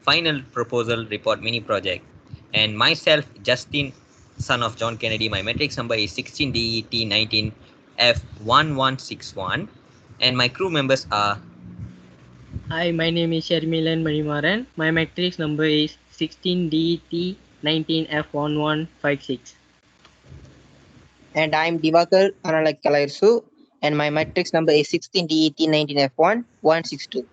final proposal report mini project. And myself, Justin, son of John Kennedy, my matrix number is 16DET19F1161. And my crew members are. Hi, my name is Shermilan Manimaran. My matrix number is 16DT19F1156. And I'm Divakar Analakalayarsu, and my matrix number is 16DET19F1162.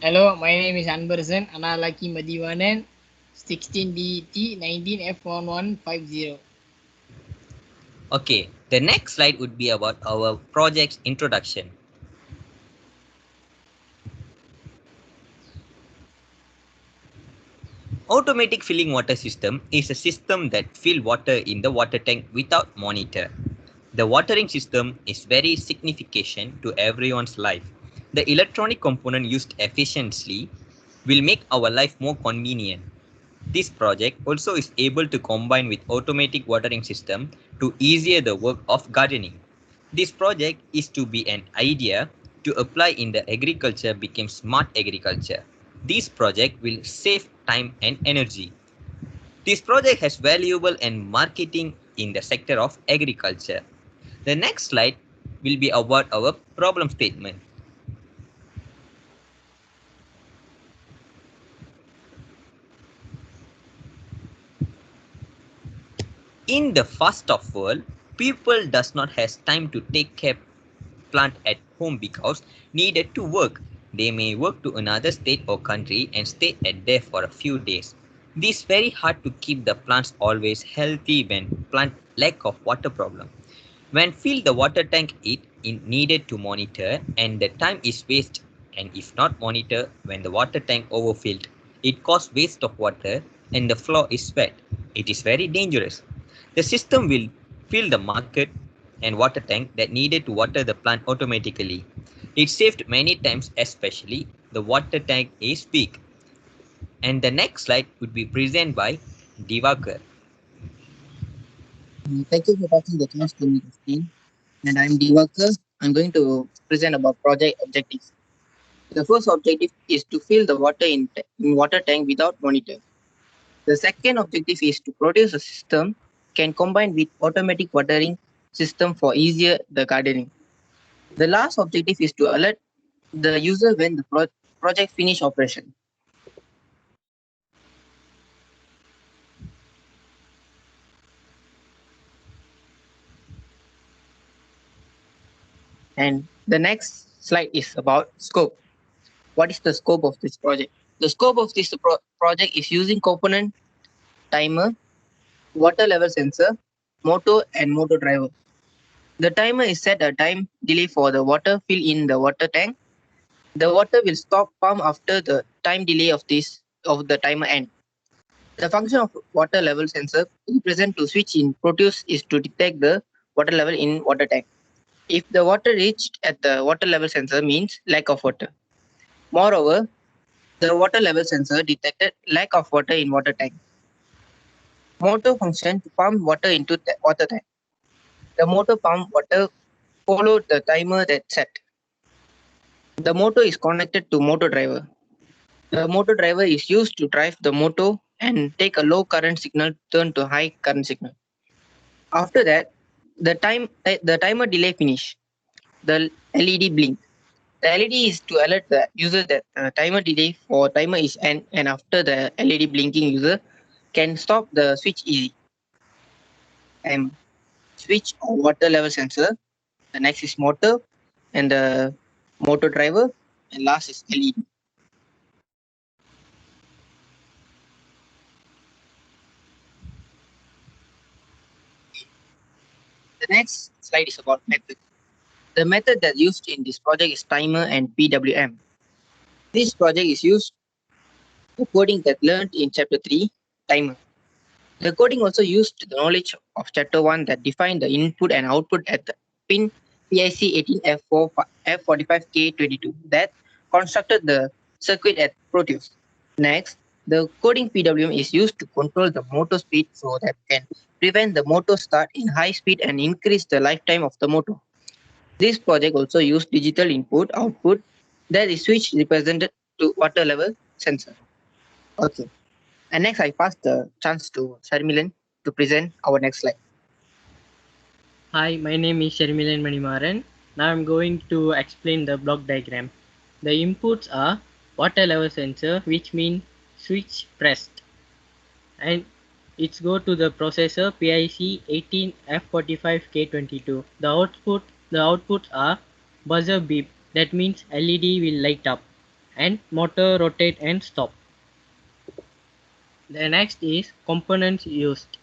Hello, my name is Anbarsan Analaki Madiwanan, 16DT 19F1150. Okay, the next slide would be about our project's introduction. Automatic filling water system is a system that fill water in the water tank without monitor. The watering system is very significant to everyone's life. The electronic component used efficiently will make our life more convenient. This project also is able to combine with automatic watering system to easier the work of gardening. This project is to be an idea to apply in the agriculture become smart agriculture. This project will save time and energy. This project has valuable and marketing in the sector of agriculture. The next slide will be about our problem statement. In the first of world, people does not have time to take care plant at home because needed to work. They may work to another state or country and stay at there for a few days. This very hard to keep the plants always healthy when plant lack of water problem. When fill the water tank it needed to monitor and the time is waste, and if not monitor when the water tank overfilled, it cause waste of water and the floor is wet. It is very dangerous. The system will fill the market and water tank that needed to water the plant automatically. It saved many times, especially the water tank is big. And the next slide would be presented by Divakar. Thank you for passing the chance to me, Christine. And I'm Divakar. I'm going to present about project objectives. The first objective is to fill the water in water tank without monitor. The second objective is to produce a system can combine with automatic watering system for easier the gardening. The last objective is to alert the user when the project finish operation. And the next slide is about scope. What is the scope of this project? The scope of this project is using component, timer, water level sensor, motor, and motor driver. The timer is set a time delay for the water fill in the water tank. The water will stop pump after the time delay of the timer end. The function of water level sensor present to switch in Proteus is to detect the water level in water tank. If the water reached at the water level sensor means lack of water. Moreover, the water level sensor detected lack of water in water tank. Motor function to pump water into the water tank. The motor pump water followed the timer that set. The motor is connected to motor driver. The motor driver is used to drive the motor and take a low current signal turn to high current signal. After that, the timer delay finish. The LED blink. The LED is to alert the user that timer delay for timer is end, and after the LED blinking, user can stop the switch easy. And switch on water level sensor. The next is motor and the motor driver, and last is LED. The next slide is about method. The method that used in this project is timer and PWM. This project is used for coding that learned in chapter 3, timer. The coding also used the knowledge of chapter 1 that defined the input and output at the pin PIC18F45K22 that constructed the circuit at Proteus. Next, the coding PWM is used to control the motor speed so that can prevent the motor start in high speed and increase the lifetime of the motor. This project also used digital input output that is switch represented to water level sensor. Okay. And next, I pass the chance to Sharmilan to present our next slide. Hi, my name is Sharmilan Manimaran. Now I'm going to explain the block diagram. The inputs are water level sensor, which means switch pressed, and it's go to the processor PIC 18F45K22. The outputs are buzzer beep, that means LED will light up, and motor rotate and stop. The next is components used.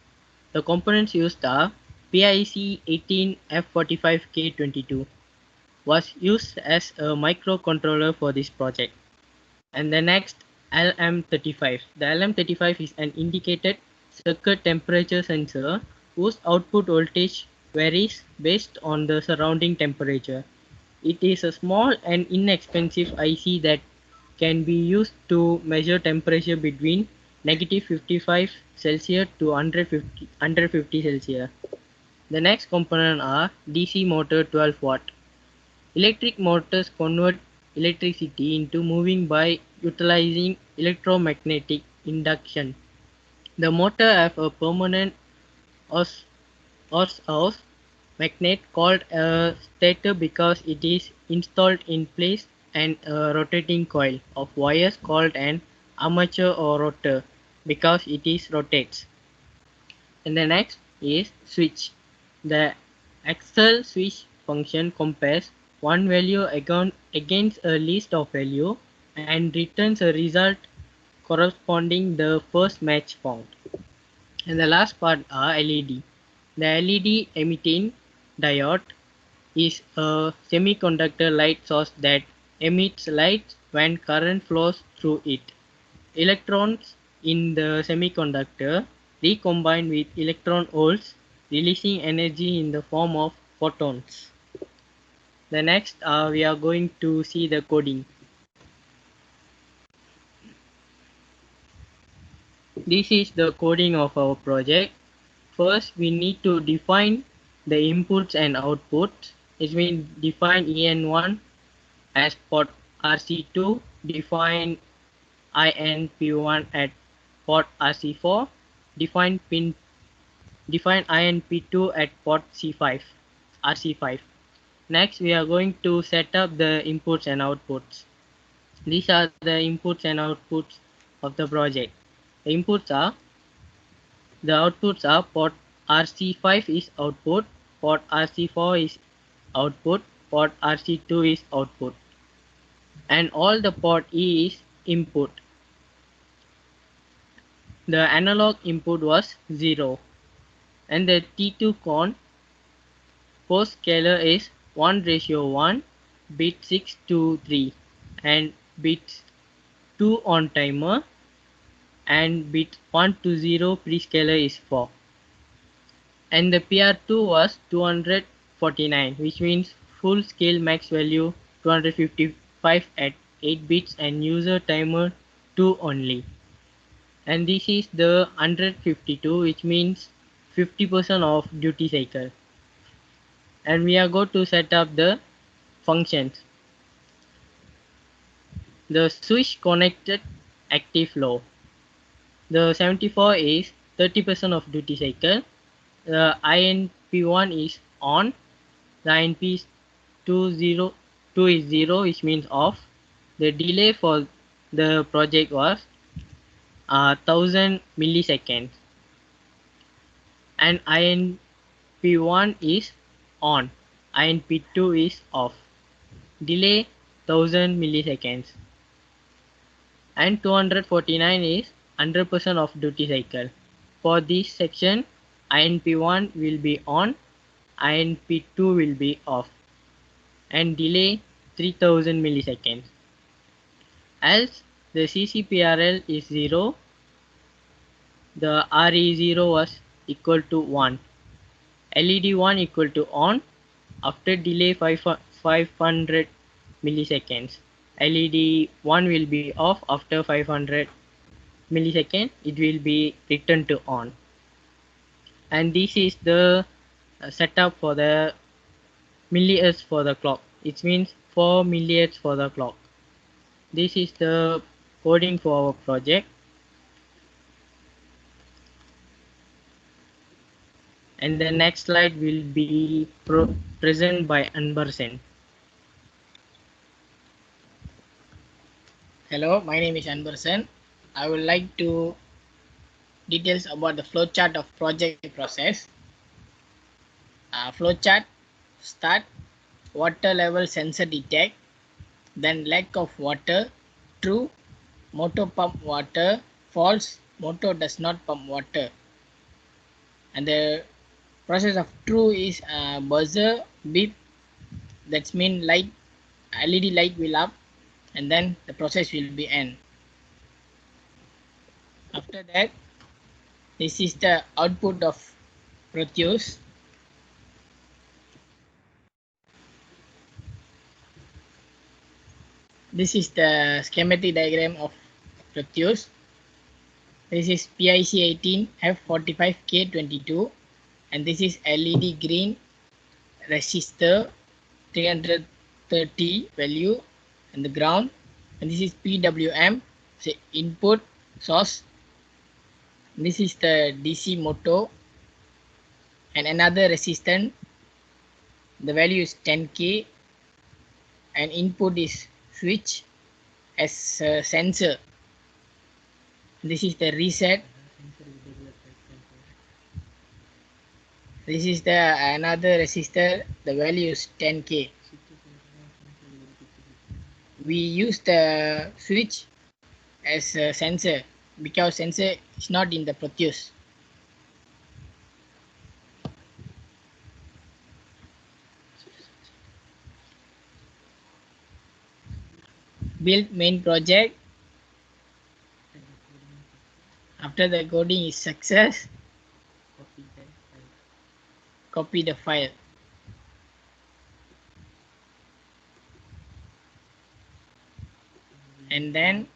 The components used are PIC 18F45K22 was used as a microcontroller for this project. And the next, LM35. The LM35 is an indicated circuit temperature sensor whose output voltage varies based on the surrounding temperature. It is a small and inexpensive IC that can be used to measure temperature between -55 Celsius to 150 Celsius. The next component are DC motor 12 watt. Electric motors convert electricity into moving by utilizing electromagnetic induction. The motor have a permanent Earth's magnet called a stator because it is installed in place, and a rotating coil of wires called an armature or rotor because it is rotates. And the next is switch. The Excel switch function compares one value against a list of value and returns a result corresponding the first match found. And the last part are LED. The LED emitting diode is a semiconductor light source that emits light when current flows through it. Electrons in the semiconductor recombine with electron holes, releasing energy in the form of photons. The next, we are going to see the coding. This is the coding of our project. First, we need to define the inputs and outputs. It means define EN1 as port RC2, define INP1 at port RC4, define INP2 at port C5, RC5. Next, we are going to set up the inputs and outputs. These are the inputs and outputs of the project. The outputs are port RC5 is output, port RC4 is output, port RC2 is output, and all the port E is input. The analog input was 0, and the T2 con post scalar is 1:1, bit 6 to 3, and bit 2 on timer, and bit 1 to 0 prescaler is 4. And the PR2 was 249, which means full scale max value 255 at 8 bits and user timer 2 only. And this is the 152, which means 50% of duty cycle. And we are going to set up the functions. The switch connected active low. The 74 is 30% of duty cycle. The INP1 is on. The INP2 is 0, which means off. The delay for the project was 1000 milliseconds. And INP1 is on. INP2 is off. Delay 1000 milliseconds. And 249 is 100% of duty cycle. For this section, INP1 will be on, INP2 will be off, and delay 3000 milliseconds. Else the CCPRL is 0, the RE0 was equal to 1, LED1 equal to on after delay 500 milliseconds. LED1 will be off after 500 milliseconds, it will be returned to on. And this is the setup for the millihertz for the clock. It means 4 millihertz for the clock. This is the coding for our project. And the next slide will be present by Anbar Sen. Hello, my name is Anberson. I would like to details about the flowchart of project process. Flowchart start, water level sensor detect, then lack of water, true, motor pump water, false, motor does not pump water. And the process of true is buzzer beep, that's mean light, LED light will up, and then the process will be end. After that, this is the output of Proteus. This is the schematic diagram of Proteus. This is PIC18 F45K22, and this is LED green resistor 330 value and the ground, and this is PWM, so input source. This is the DC motor and another resistant. The value is 10K, and input is switch as a sensor. This is the reset. This is the another resistor. The value is 10K. We use the switch as a sensor because sensor is not in the Proteus. Build main project. After the coding is success, copy the file. And then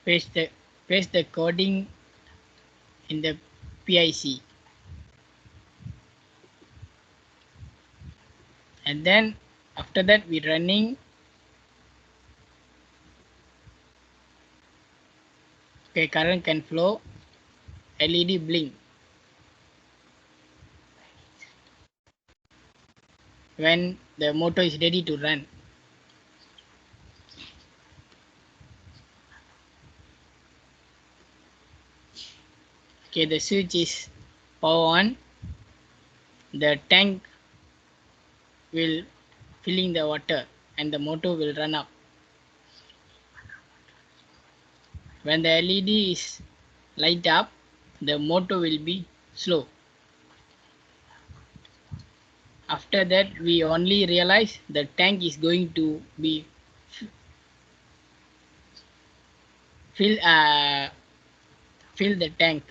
paste the coding in the PIC. And then after that we running. Okay, current can flow, LED blink. When the motor is ready to run. Okay, the switch is power on. The tank will filling the water and the motor will run up. When the LED is light up, the motor will be slow. After that, we only realize the tank is going to be fill the tank.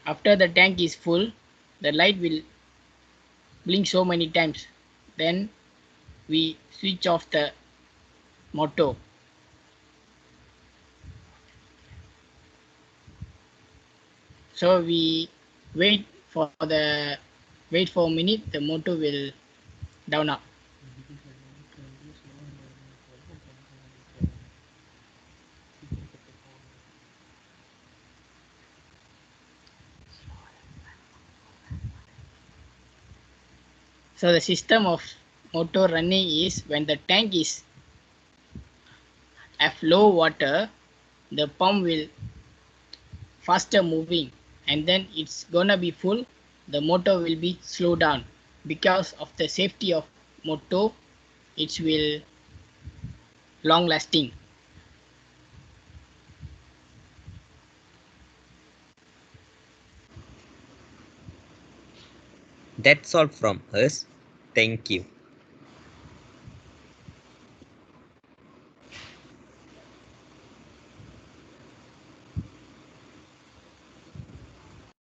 After the tank is full, the light will blink so many times. Then we switch off the motor. So we wait for a minute, the motor will down up. So the system of motor running is when the tank is at low water, the pump will faster moving, and then it's gonna be full, the motor will be slow down. Because of the safety of motor, it will long lasting. That's all from us. Thank you.